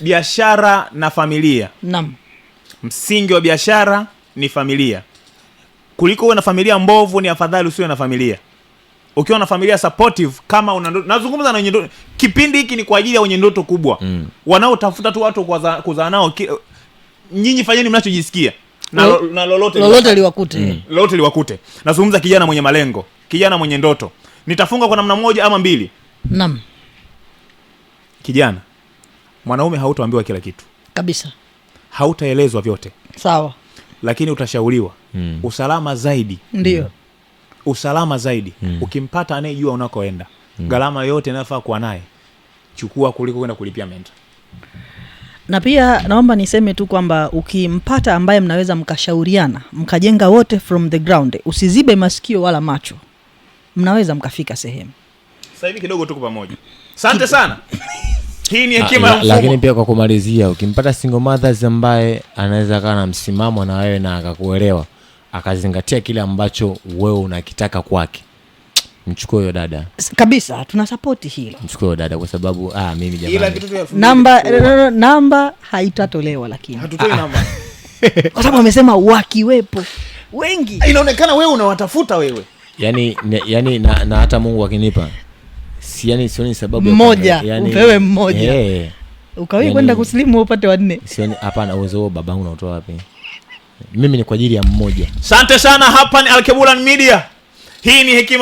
biashara na familia. Naam. Msingi wa biashara ni familia. Kuliko uwe na familia mbovu, ni afadhali usiwe na familia. Ukiwa na familia supportive, kama una ndoto, nazungumza na wenye ndoto, kipindi hiki ni kwa ajili ya wenye ndoto kubwa. Wanaotafuta tu watu kuzaa nao. Nyinyi fanyeni mnachojisikia. Na lolote liwakute. Lolote liwakute. Nazungumza kijana mwenye malengo, kijana mwenye ndoto. Nitafunga kwa namna moja ama mbili. Naam. Kijana, mwanaume hautaambiwa kila kitu. Kabisa. Hautaelezwa vyote. Sawa. Lakini utashauriwa. Usalama zaidi. Ndio. Usalama zaidi. Ukimpata anayejua unakoenda. Gharama yote inafaa kuwa naye. Chukua kuliko kwenda kulipia mentor. Na pia naomba niseme tu kwamba ukimpata ambaye mnaweza mkashauriana, mkajenga wote from the ground, usizibe masikio wala macho. Mnaweza mkafika sehemu. Sasa hivi kidogo tuko pamoja. Asante sana. Hii ni hekima ya mfumo. Lakini pia kwa kumalizia, ukimpata single mothers ambaye anaweza kana msimamo na wewe na akakuelewa, akazingatia kile ambacho wewe unakitaka kwake, mchukue huyo dada. Kabisa, tuna support hilo. Mchukue huyo dada kwa sababu mimi jamani. Namba haitatolewa lakini. Hatutoi namba. Kwa sababu amesema wakiwepo wengi. Inaonekana wewe unawatafuta wewe. Yani na hata Mungu akinipa sioni sababu mmoja, upewe mmoja. Ukawahi kwenda kuslimu upate wanne. Sioni, hapana, uwezo huo babangu unatoa wapi? Mimi ni kwa ajili ya mmoja. Asante sana, hapa ni Alkebulan Media. Hii ni hekima